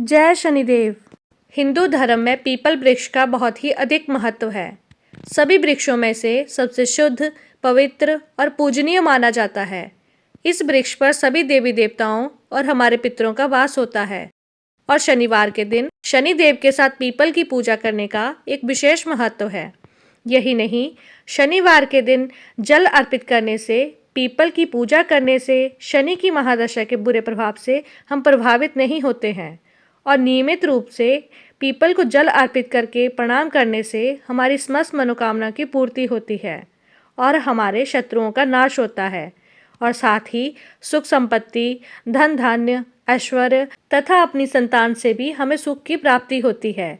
जय शनिदेव। हिंदू धर्म में पीपल वृक्ष का बहुत ही अधिक महत्व है। सभी वृक्षों में से सबसे शुद्ध, पवित्र और पूजनीय माना जाता है। इस वृक्ष पर सभी देवी देवताओं और हमारे पितरों का वास होता है और शनिवार के दिन शनिदेव के साथ पीपल की पूजा करने का एक विशेष महत्व है। यही नहीं, शनिवार के दिन जल अर्पित करने से, पीपल की पूजा करने से शनि की महादशा के बुरे प्रभाव से हम प्रभावित नहीं होते हैं और नियमित रूप से पीपल को जल अर्पित करके प्रणाम करने से हमारी समस्त मनोकामना की पूर्ति होती है और हमारे शत्रुओं का नाश होता है और साथ ही सुख संपत्ति, धन धान्य, ऐश्वर्य तथा अपनी संतान से भी हमें सुख की प्राप्ति होती है।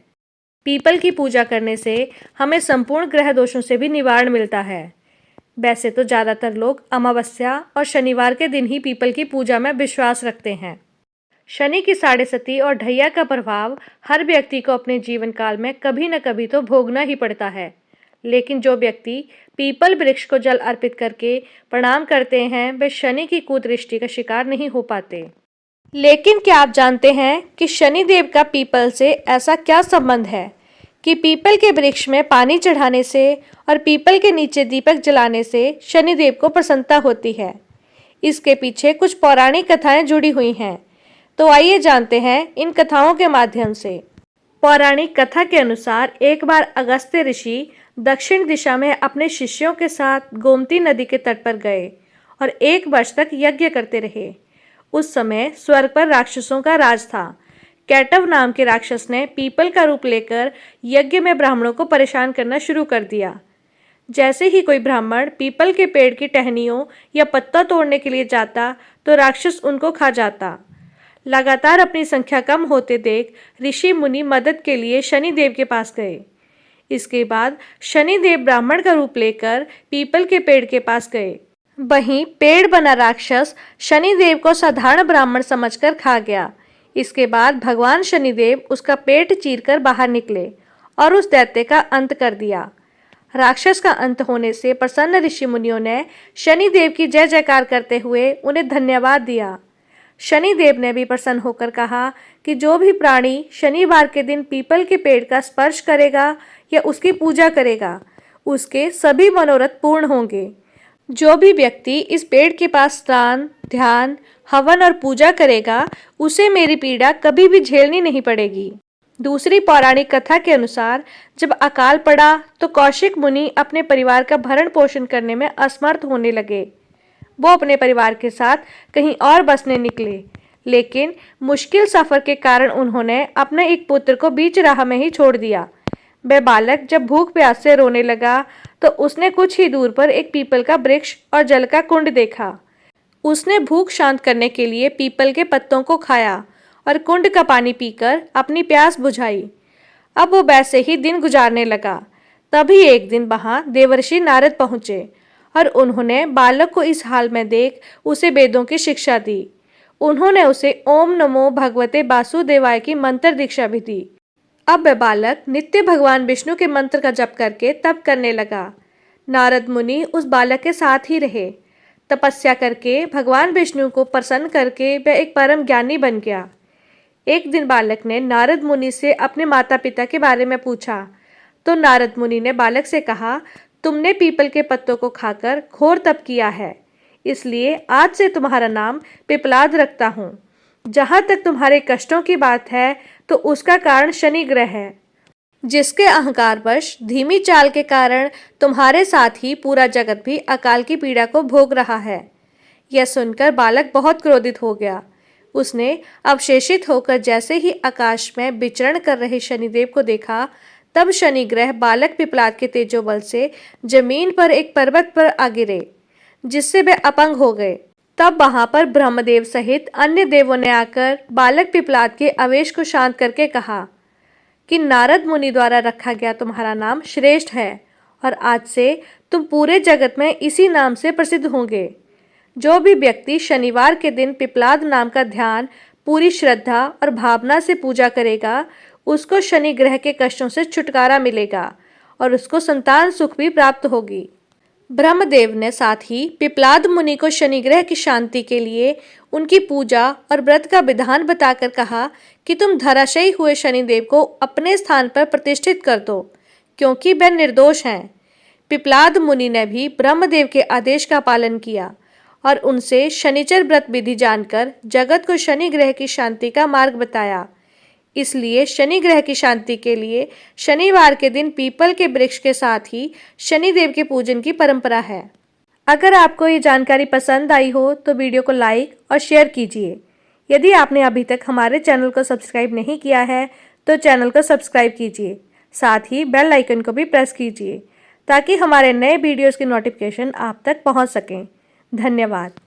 पीपल की पूजा करने से हमें संपूर्ण ग्रह दोषों से भी निवारण मिलता है। वैसे तो ज़्यादातर लोग अमावस्या और शनिवार के दिन ही पीपल की पूजा में विश्वास रखते हैं। शनि की साढ़े सती और ढैया का प्रभाव हर व्यक्ति को अपने जीवन काल में कभी न कभी तो भोगना ही पड़ता है, लेकिन जो व्यक्ति पीपल वृक्ष को जल अर्पित करके प्रणाम करते हैं वे शनि की कुदृष्टि का शिकार नहीं हो पाते। लेकिन क्या आप जानते हैं कि शनिदेव का पीपल से ऐसा क्या संबंध है कि पीपल के वृक्ष में पानी चढ़ाने से और पीपल के नीचे दीपक जलाने से शनिदेव को प्रसन्नता होती है। इसके पीछे कुछ पौराणिक कथाएं जुड़ी हुई हैं, तो आइए जानते हैं इन कथाओं के माध्यम से। पौराणिक कथा के अनुसार एक बार अगस्त्य ऋषि दक्षिण दिशा में अपने शिष्यों के साथ गोमती नदी के तट पर गए और 1 वर्ष तक यज्ञ करते रहे। उस समय स्वर्ग पर राक्षसों का राज था। कैटव नाम के राक्षस ने पीपल का रूप लेकर यज्ञ में ब्राह्मणों को परेशान करना शुरू कर दिया। जैसे ही कोई ब्राह्मण पीपल के पेड़ की टहनियों या पत्ता तोड़ने के लिए जाता तो राक्षस उनको खा जाता। लगातार अपनी संख्या कम होते देख ऋषि मुनि मदद के लिए शनिदेव के पास गए। इसके बाद शनिदेव ब्राह्मण का रूप लेकर पीपल के पेड़ के पास गए। वहीं पेड़ बना राक्षस शनिदेव को साधारण ब्राह्मण समझकर खा गया। इसके बाद भगवान शनिदेव उसका पेट चीरकर बाहर निकले और उस दैत्य का अंत कर दिया। राक्षस का अंत होने से प्रसन्न ऋषि मुनियों ने शनिदेव की जय जयकार करते हुए उन्हें धन्यवाद दिया। शनिदेव ने भी प्रसन्न होकर कहा कि जो भी प्राणी शनिवार के दिन पीपल के पेड़ का स्पर्श करेगा या उसकी पूजा करेगा, उसके सभी मनोरथ पूर्ण होंगे। जो भी व्यक्ति इस पेड़ के पास स्नान, ध्यान, हवन और पूजा करेगा, उसे मेरी पीड़ा कभी भी झेलनी नहीं पड़ेगी। दूसरी पौराणिक कथा के अनुसार जब अकाल पड़ा तो कौशिक मुनि अपने परिवार का भरण पोषण करने में असमर्थ होने लगे। वो अपने परिवार के साथ कहीं और बसने निकले, लेकिन मुश्किल सफर के कारण उन्होंने अपने एक पुत्र को बीच राह में ही छोड़ दिया। वह बालक जब भूख प्यास से रोने लगा तो उसने कुछ ही दूर पर एक पीपल का वृक्ष और जल का कुंड देखा। उसने भूख शांत करने के लिए पीपल के पत्तों को खाया और कुंड का पानी पीकर अपनी प्यास बुझाई। अब वो वैसे ही दिन गुजारने लगा। तभी एक दिन वहां देवर्षि नारद पहुंचे और उन्होंने बालक को इस हाल में देख उसे वेदों की शिक्षा दी। उन्होंने उसे ओम नमो भगवते वासुदेवाय की मंत्र दीक्षा भी दी। अब वह बालक नित्य भगवान विष्णु के मंत्र का जप करके तप करने लगा। नारद मुनि उस बालक के साथ ही रहे। तपस्या करके भगवान विष्णु को प्रसन्न करके वह एक परम ज्ञानी बन गया। एक दिन बालक ने नारद मुनि से अपने माता पिता के बारे में पूछा तो नारद मुनि ने बालक से कहा, तुमने पीपल के पत्तों को खाकर घोर तप किया है, इसलिए आज से तुम्हारा नाम पिपलाद रखता हूँ। जहाँ तक तुम्हारे कष्टों की बात है तो उसका कारण शनि ग्रह है, जिसके अहंकारवश धीमी चाल के कारण तुम्हारे साथ ही पूरा जगत भी अकाल की पीड़ा को भोग रहा है। यह सुनकर बालक बहुत क्रोधित हो गया। उसने अवशेषित होकर जैसे ही आकाश में विचरण कर रहे शनिदेव को देखा, तब शनि ग्रह बालक पिपलाद के तेजोबल से जमीन पर एक पर्वत पर आ गिरे, जिससे वे अपंग हो गए। तब वहां पर ब्रह्मदेव सहित अन्य देवों ने आकर बालक पिपलाद के आवेश को शांत करके कहा कि नारद मुनि द्वारा रखा गया तुम्हारा नाम श्रेष्ठ है और आज से तुम पूरे जगत में इसी नाम से प्रसिद्ध होंगे। जो भी व्यक्ति शनिवार के दिन पिपलाद नाम का ध्यान पूरी श्रद्धा और भावना से पूजा करेगा, उसको शनि ग्रह के कष्टों से छुटकारा मिलेगा और उसको संतान सुख भी प्राप्त होगी। ब्रह्मदेव ने साथ ही पिप्लाद मुनि को शनि ग्रह की शांति के लिए उनकी पूजा और व्रत का विधान बताकर कहा कि तुम धराशायी हुए शनिदेव को अपने स्थान पर प्रतिष्ठित कर दो, क्योंकि वे निर्दोष हैं। पिप्लाद मुनि ने भी ब्रह्मदेव के आदेश का पालन किया और उनसे शनिचर व्रत विधि जानकर जगत को शनि ग्रह की शांति का मार्ग बताया। इसलिए शनि ग्रह की शांति के लिए शनिवार के दिन पीपल के वृक्ष के साथ ही शनिदेव के पूजन की परंपरा है। अगर आपको ये जानकारी पसंद आई हो तो वीडियो को लाइक और शेयर कीजिए। यदि आपने अभी तक हमारे चैनल को सब्सक्राइब नहीं किया है तो चैनल को सब्सक्राइब कीजिए, साथ ही बेल आइकन को भी प्रेस कीजिए ताकि हमारे नए वीडियोस की नोटिफिकेशन आप तक पहुंच सकें। धन्यवाद।